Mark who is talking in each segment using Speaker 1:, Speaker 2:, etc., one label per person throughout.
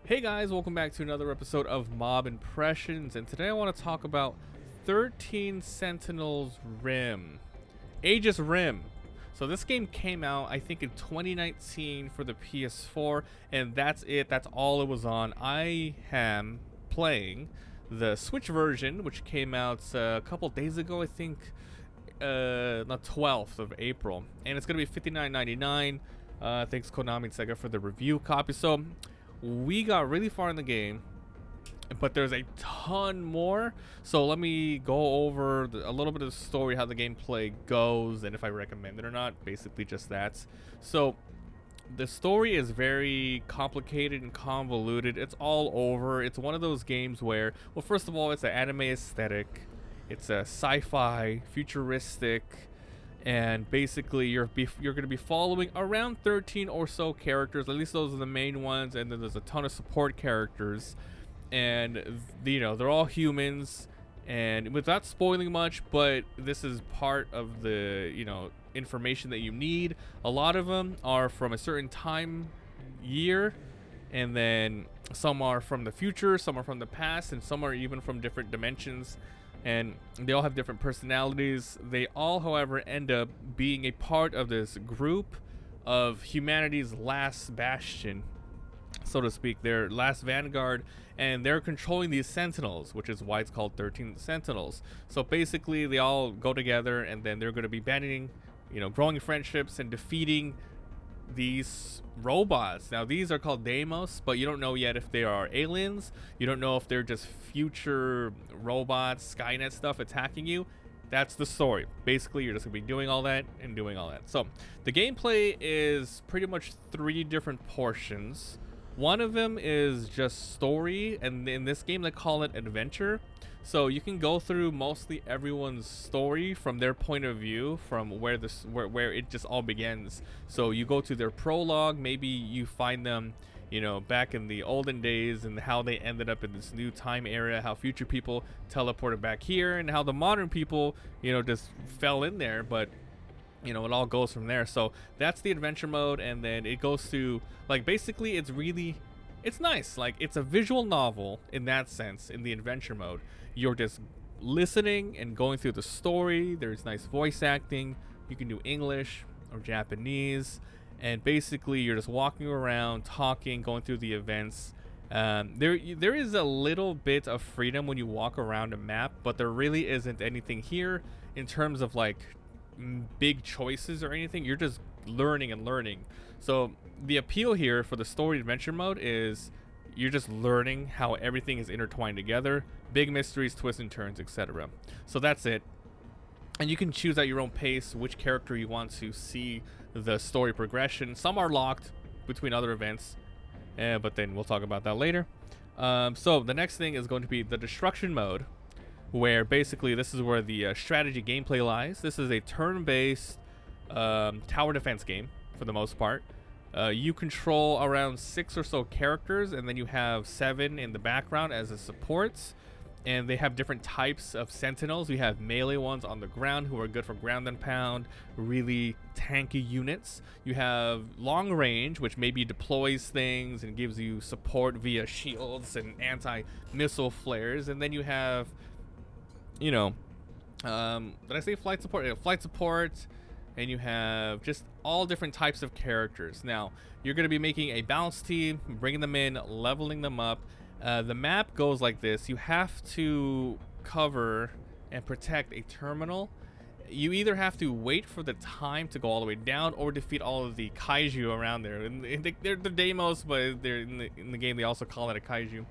Speaker 1: Hey guys, welcome back to another episode of Mabimpressions, and today I want to talk about 13 Sentinels Rim. Aegis Rim. So this game came out, I think, in 2019 for the PS4, and that's it. That's all it was on. I am playing the Switch version, which came out a couple days ago, I think, the 12th of April, and it's going to be $59.99. Thanks Konami and Sega for the review copy. So we got really far in the game, but there's a ton more. So let me go over a little bit of the story, how the gameplay goes, and if I recommend it or not. Basically just that. So the story is very complicated and convoluted. It's all over. It's one of those games where, well, first of all, it's an anime aesthetic. It's a sci-fi, futuristic, and basically you're going to be following around 13 or so characters. At least those are the main ones, and then there's a ton of support characters, and they're all humans. And without spoiling much, but this is part of the information that you need. A lot of them are from a certain time year, and then some are from the future, some are from the past, and some are even from different dimensions. And they all have different personalities. They all, however, end up being a part of this group of humanity's last bastion, so to speak, their last vanguard, and they're controlling these Sentinels, which is why it's called 13 Sentinels. So basically, they all go together, and then they're going to be banning, growing friendships and defeating these robots. Now these are called Deimos, but you don't know yet if they are aliens. You don't know if they're just future robots, Skynet stuff attacking you. That's the story. Basically, you're just gonna be doing all that and doing all that. So the gameplay is pretty much 3 different portions. One of them is just story, and in this game they call it adventure. So you can go through mostly everyone's story from their point of view, from where it just all begins. So you go to their prologue. Maybe you find them, back in the olden days, and how they ended up in this new time era, how future people teleported back here, and how the modern people, just fell in there. But it all goes from there. So that's the adventure mode, and then it goes to, like, basically it's nice. Like, it's a visual novel in that sense. In the adventure mode, you're just listening and going through the story. There's nice voice acting. You can do English or Japanese, and basically you're just walking around, talking, going through the events. There is a little bit of freedom when you walk around a map, but there really isn't anything here in terms of like big choices or anything. You're just learning and learning. So the appeal here for the story adventure mode is you're just learning how everything is intertwined together, big mysteries, twists and turns, etc. So that's it. And you can choose at your own pace which character you want to see the story progression. Some are locked between other events, but then we'll talk about that later. So the next thing is going to be the destruction mode, where basically this is where the strategy gameplay lies. This is a turn-based tower defense game for the most part. You control around 6 or so characters, and then you have 7 in the background as a supports, and they have different types of Sentinels. You have melee ones on the ground who are good for ground and pound, really tanky units. You have long range, which maybe deploys things and gives you support via shields and anti-missile flares. And then you have, did I say flight support? Yeah, flight support. And you have just all different types of characters. Now, you're going to be making a balanced team, bringing them in, leveling them up. The map goes like this. You have to cover and protect a terminal. You either have to wait for the time to go all the way down or defeat all of the kaiju around there. And they're the Deimos, but they're in the game they also call it a kaiju.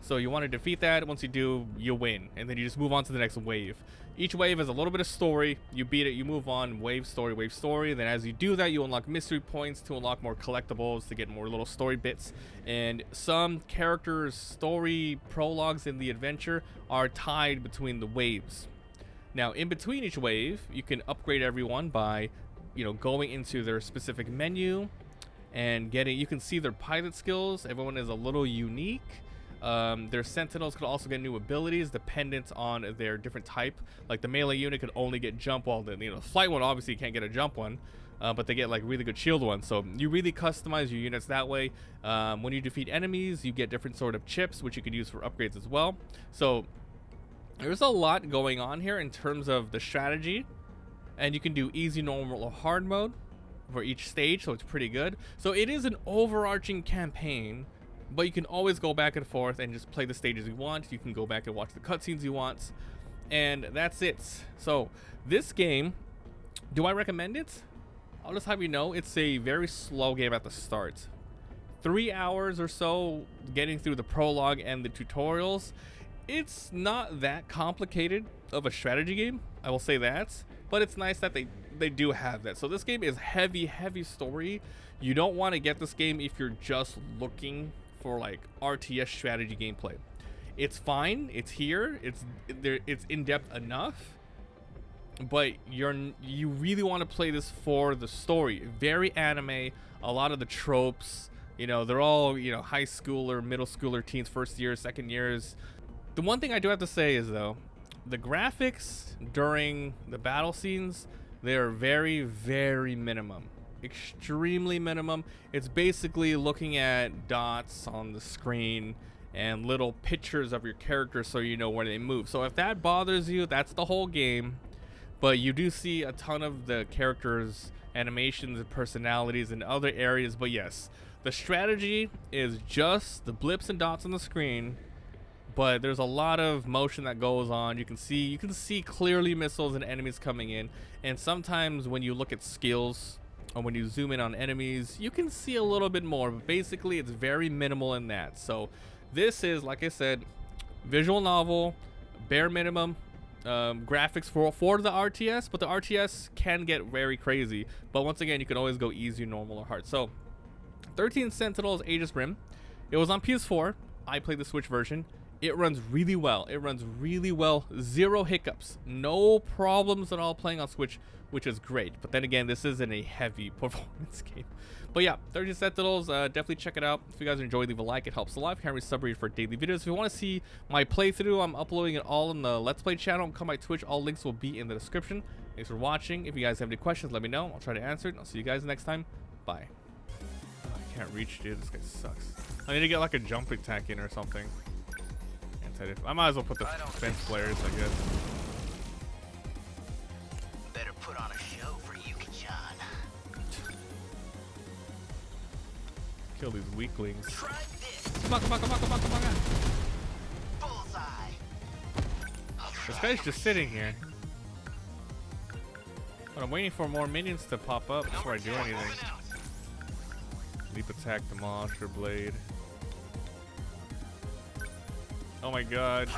Speaker 1: So you want to defeat that. Once you do, you win, and then you just move on to the next wave. Each wave has a little bit of story. You beat it, you move on, wave story. Then as you do that, you unlock mystery points to unlock more collectibles, to get more little story bits. And some characters' story prologues in the adventure are tied between the waves. Now, in between each wave, you can upgrade everyone by, going into their specific menu and you can see their pilot skills. Everyone is a little unique. Their Sentinels could also get new abilities dependent on their different type. Like the melee unit could only get jump, while the flight one obviously can't get a jump one. but they get like really good shield ones. So you really customize your units that way. When you defeat enemies, you get different sort of chips, which you could use for upgrades as well. So there's a lot going on here in terms of the strategy, and you can do easy, normal, or hard mode for each stage, so it's pretty good. So it is an overarching campaign, but you can always go back and forth and just play the stages you want. You can go back and watch the cutscenes you want, and that's it. So this game, do I recommend it? I'll just have you know, it's a very slow game at the start. 3 hours or so getting through the prologue and the tutorials. It's not that complicated of a strategy game, I will say that, but it's nice that they do have that. So this game is heavy Story. You don't want to get this game if you're just looking for like RTS strategy gameplay. It's fine, it's here, it's in-depth enough, but you really want to play this for the story. Very anime, a lot of the tropes, you know, they're all, you know, high schooler, middle schooler, teens, first years, second years. The one thing I do have to say is though, the graphics during the battle scenes, they are very minimum, extremely minimum. It's basically looking at dots on the screen and little pictures of your character so you know where they move. So if that bothers you, that's the whole game. But you do see a ton of the characters' animations and personalities in other areas. But yes, the strategy is just the blips and dots on the screen, but there's a lot of motion that goes on. You can see clearly missiles and enemies coming in, and sometimes when you look at skills or when you zoom in on enemies, you can see a little bit more, but basically it's very minimal in that. So this is, like I said, visual novel, bare minimum graphics for the RTS, but the RTS can get very crazy. But once again, you can always go easy, normal, or hard. So 13 Sentinels Aegis Rim. It was on PS4. I played the Switch version. It runs really well. It runs really well. Zero hiccups. No problems at all playing on Switch, which is great. But then again, this isn't a heavy performance game. But yeah, 13 Sentinels, definitely check it out. If you guys enjoy, leave a like. It helps a lot. If you can't sub for daily videos. If you want to see my playthrough, I'm uploading it all in the Let's Play channel. Come by Twitch. All links will be in the description. Thanks for watching. If you guys have any questions, let me know. I'll try to answer it. I'll see you guys next time. Bye. Oh, I can't reach, dude. This guy sucks. I need to get like a jump attack in or something. I might as well put the fence flares, I guess.
Speaker 2: Better put on a show for Yuki-chan.
Speaker 1: Kill these weaklings.
Speaker 2: Try this.
Speaker 1: Come on.
Speaker 2: Bullseye.
Speaker 1: This guy's just sitting here. But I'm waiting for more minions to pop up before I do anything. Leap attack, demolish, or blade. Oh my god.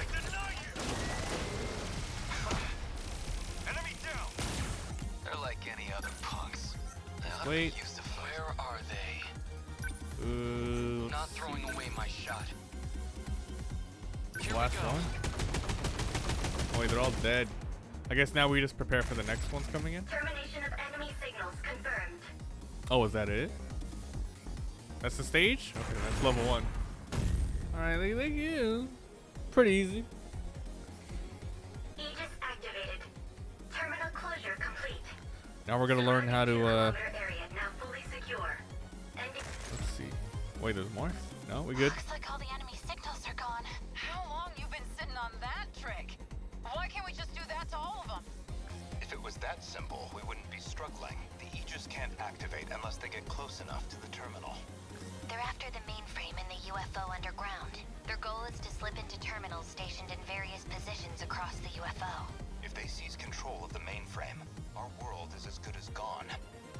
Speaker 2: Enemy down. They're like any other punks.
Speaker 1: Wait.
Speaker 2: Where are they?
Speaker 1: Ooh.
Speaker 2: Not throwing away my shot.
Speaker 1: The last one? Oh wait, they're all dead. I guess now we just prepare for the next ones coming in?
Speaker 3: Termination of enemy signals confirmed.
Speaker 1: Oh, is that it? That's the stage? Okay, that's level 1. Alright, thank you. Pretty easy.
Speaker 3: Aegis activated. Terminal closure complete.
Speaker 1: Now we're gonna learn how to
Speaker 3: Area now fully secure.
Speaker 1: let's see. Wait, there's more? No, we good?
Speaker 4: Looks like all the enemy signals are gone. How long you been sitting on that trick? Why can't we just do that to all of them?
Speaker 5: If it was that simple, we wouldn't be struggling. The Aegis can't activate unless they get close enough to the terminal.
Speaker 4: They're after the mainframe in the UFO underground. Their goal is to slip into terminals stationed in various positions across the UFO.
Speaker 5: If they seize control of the mainframe, our world is as good as gone.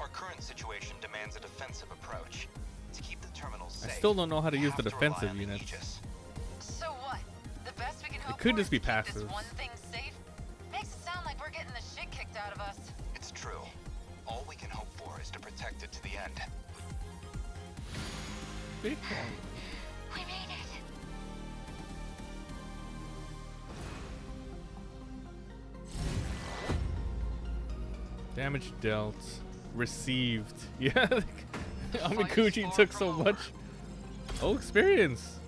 Speaker 5: Our current situation demands a defensive approach. To keep the terminals safe,
Speaker 1: I still don't know how to
Speaker 5: we
Speaker 1: use the
Speaker 5: have to rely
Speaker 1: defensive
Speaker 5: on the
Speaker 1: units.
Speaker 5: Aegis.
Speaker 4: So what? The best we can hope
Speaker 1: could
Speaker 4: for
Speaker 1: just
Speaker 4: is
Speaker 1: be
Speaker 4: to keep
Speaker 1: passive.
Speaker 4: this one thing safe? Makes it sound like we're getting the shit kicked out of us.
Speaker 5: It's true. All we can hope for is to protect it to the end.
Speaker 1: Big
Speaker 4: We made it.
Speaker 1: damage dealt. Received. Yeah. Amikuchi took so much. Oh, experience.